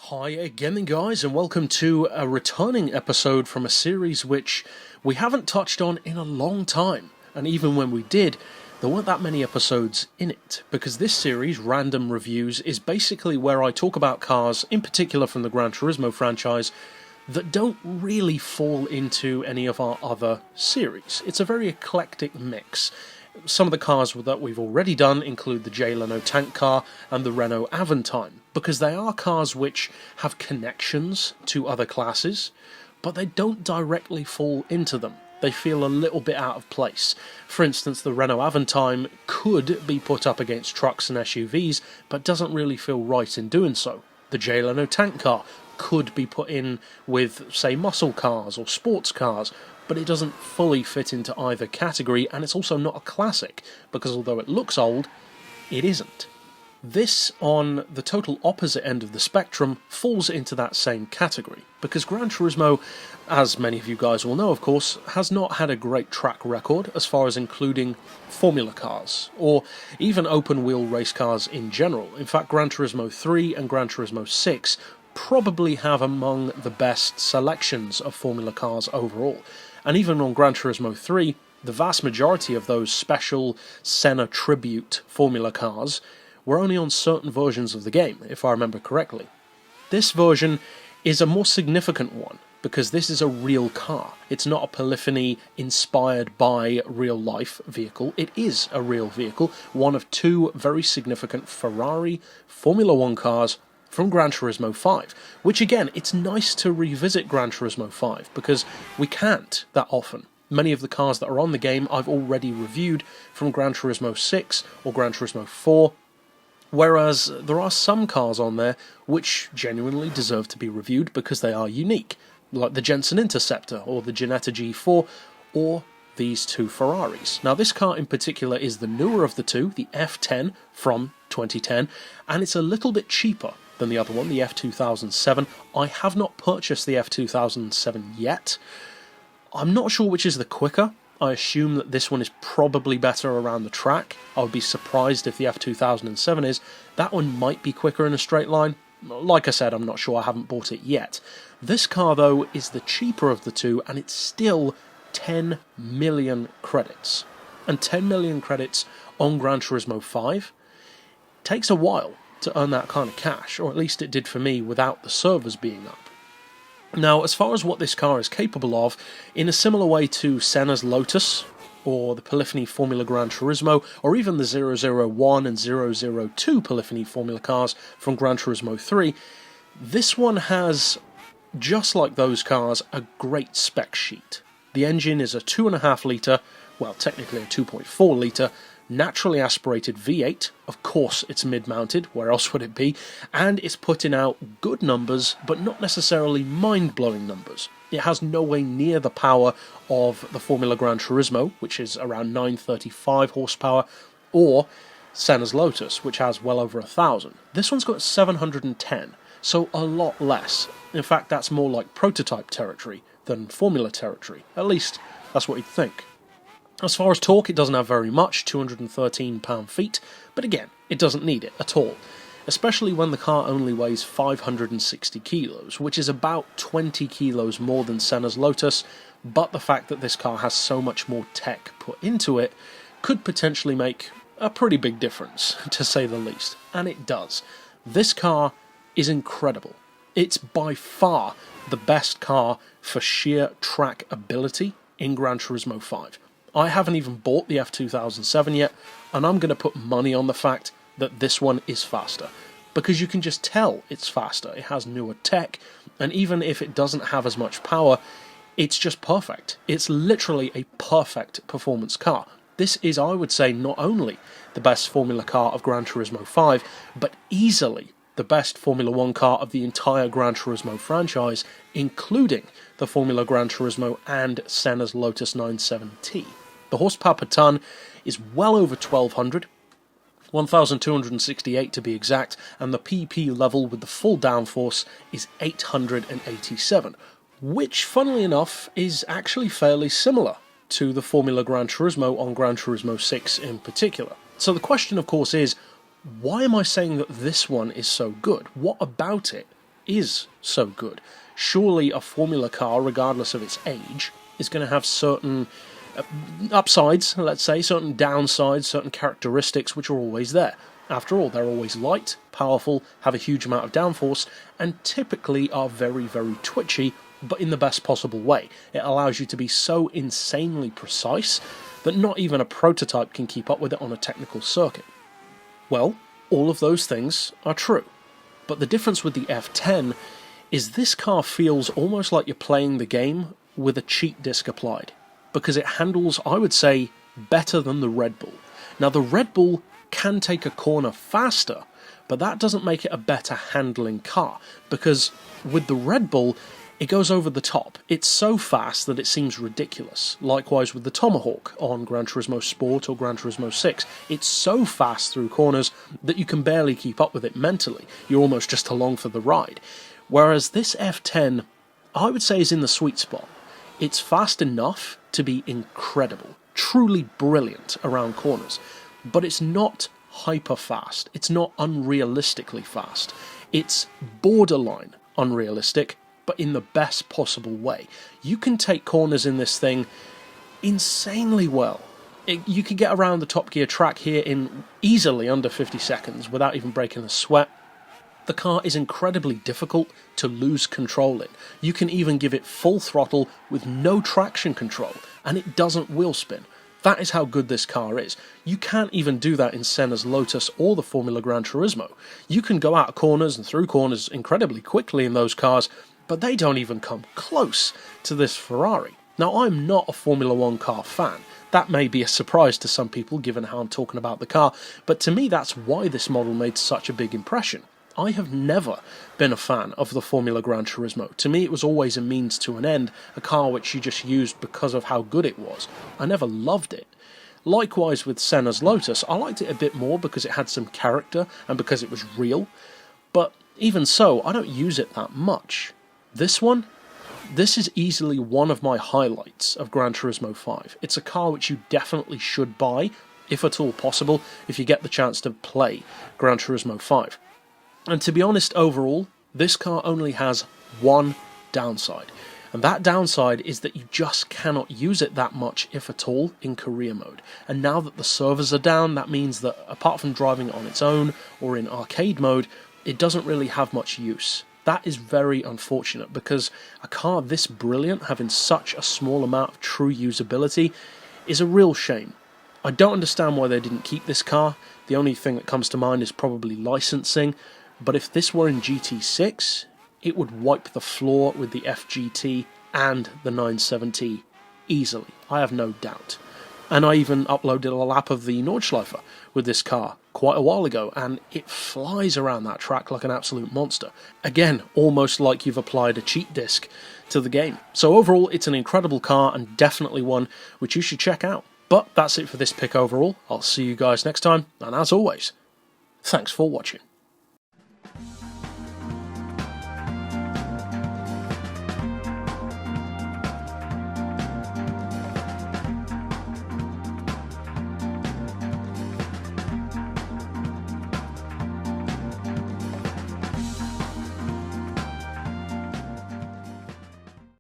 Hi again then guys, and welcome to a returning episode from a series which we haven't touched on in a long time, and even when we did, there weren't that many episodes in it, because this series, Random Reviews, is basically where I talk about cars, in particular from the Gran Turismo franchise, that don't really fall into any of our other series. It's a very eclectic mix. Some of the cars that we've already done include the Jay Leno tank car and the Renault Aventime, because they are cars which have connections to other classes, but they don't directly fall into them. They feel a little bit out of place. For instance, the Renault Aventime could be put up against trucks and SUVs, but doesn't really feel right in doing so. The Jay Leno tank car could be put in with, say, muscle cars or sports cars, but it doesn't fully fit into either category, and it's also not a classic, because although it looks old, it isn't. This, on the total opposite end of the spectrum, falls into that same category, because Gran Turismo, as many of you guys will know of course, has not had a great track record as far as including Formula cars, or even open-wheel race cars in general. In fact, Gran Turismo 3 and Gran Turismo 6 probably have among the best selections of Formula cars overall. And even on Gran Turismo 3, the vast majority of those special Senna tribute Formula cars were only on certain versions of the game, if I remember correctly. This version is a more significant one, because this is a real car. It's not a polyphony inspired by real-life vehicle. It is a real vehicle, one of two very significant Ferrari Formula 1 cars from Gran Turismo 5, which again, it's nice to revisit Gran Turismo 5, because we can't that often. Many of the cars that are on the game I've already reviewed from Gran Turismo 6 or Gran Turismo 4, whereas there are some cars on there which genuinely deserve to be reviewed because they are unique, like the Jensen Interceptor or the Ginetta G4 or these two Ferraris. Now this car in particular is the newer of the two, the F10 from 2010, and it's a little bit cheaper than the other one, the F2007. I have not purchased the F2007 yet. I'm not sure which is the quicker. I assume that this one is probably better around the track. I would be surprised if the F2007 is. That one might be quicker in a straight line. Like I said, I'm not sure, I haven't bought it yet. This car, though, is the cheaper of the two, and it's still 10 million credits. And 10 million credits on Gran Turismo 5 takes a while to earn that kind of cash, or at least it did for me without the servers being up. Now, as far as what this car is capable of, in a similar way to Senna's Lotus, or the Polyphony Formula Gran Turismo, or even the 001 and 002 Polyphony Formula cars from Gran Turismo 3, this one has, just like those cars, a great spec sheet. The engine is a 2.5 litre, well technically a 2.4 litre, naturally aspirated V8, of course it's mid-mounted, where else would it be, and it's putting out good numbers, but not necessarily mind-blowing numbers. It has no way near the power of the Formula Gran Turismo, which is around 935 horsepower, or Senna's Lotus, which has well over 1,000. This one's got 710, so a lot less. In fact, that's more like prototype territory than Formula territory. At least, that's what you'd think. As far as torque, it doesn't have very much, 213 pound-feet, but again, it doesn't need it at all, especially when the car only weighs 560 kilos, which is about 20 kilos more than Senna's Lotus, but the fact that this car has so much more tech put into it could potentially make a pretty big difference, to say the least, and it does. This car is incredible. It's by far the best car for sheer track ability in Gran Turismo 5. I haven't even bought the F2007 yet, and I'm going to put money on the fact that this one is faster, because you can just tell it's faster. It has newer tech, and even if it doesn't have as much power, it's just perfect. It's literally a perfect performance car. This is, I would say, not only the best Formula car of Gran Turismo 5, but easily the best Formula 1 car of the entire Gran Turismo franchise, including the Formula Gran Turismo and Senna's Lotus 97T. The horsepower per tonne is well over 1,200, 1,268 to be exact, and the PP level with the full downforce is 887, which, funnily enough, is actually fairly similar to the Formula Gran Turismo on Gran Turismo 6 in particular. So the question, of course, is, why am I saying that this one is so good? What about it is so good? Surely a Formula car, regardless of its age, is going to have certain upsides, let's say, certain downsides, certain characteristics which are always there. After all, they're always light, powerful, have a huge amount of downforce, and typically are very, very twitchy, but in the best possible way. It allows you to be so insanely precise that not even a prototype can keep up with it on a technical circuit. Well, all of those things are true. But the difference with the F10 is this car feels almost like you're playing the game with a cheat disc applied, because it handles, I would say, better than the Red Bull. Now, the Red Bull can take a corner faster, but that doesn't make it a better handling car, because with the Red Bull, it goes over the top. It's so fast that it seems ridiculous. Likewise with the Tomahawk on Gran Turismo Sport or Gran Turismo 6. It's so fast through corners that you can barely keep up with it mentally. You're almost just along for the ride. Whereas this F10, I would say, is in the sweet spot. It's fast enough to be incredible, truly brilliant around corners, but it's not hyper fast. It's not unrealistically fast. It's borderline unrealistic, but in the best possible way. You can take corners in this thing insanely well. You can get around the Top Gear track here in easily under 50 seconds without even breaking a sweat. The car is incredibly difficult to lose control in. You can even give it full throttle with no traction control, and it doesn't wheel spin. That is how good this car is. You can't even do that in Senna's Lotus or the Formula Gran Turismo. You can go out of corners and through corners incredibly quickly in those cars, but they don't even come close to this Ferrari. Now, I'm not a Formula 1 car fan. That may be a surprise to some people given how I'm talking about the car, but to me that's why this model made such a big impression. I have never been a fan of the Formula Gran Turismo. To me it was always a means to an end, a car which you just used because of how good it was. I never loved it. Likewise with Senna's Lotus, I liked it a bit more because it had some character and because it was real, but even so, I don't use it that much. This is easily one of my highlights of Gran Turismo 5. It's a car which you definitely should buy, if at all possible, if you get the chance to play Gran Turismo 5. And to be honest, overall, this car only has one downside. And that downside is that you just cannot use it that much, if at all, in career mode. And now that the servers are down, that means that apart from driving it on its own or in arcade mode, it doesn't really have much use. That is very unfortunate, because a car this brilliant having such a small amount of true usability is a real shame. I don't understand why they didn't keep this car. The only thing that comes to mind is probably licensing, but if this were in GT6, it would wipe the floor with the FGT and the 970 easily. I have no doubt. And I even uploaded a lap of the Nordschleife with this car quite a while ago, and it flies around that track like an absolute monster. Again, almost like you've applied a cheat disc to the game. So overall, it's an incredible car, and definitely one which you should check out. But that's it for this pick overall. I'll see you guys next time, and as always, thanks for watching.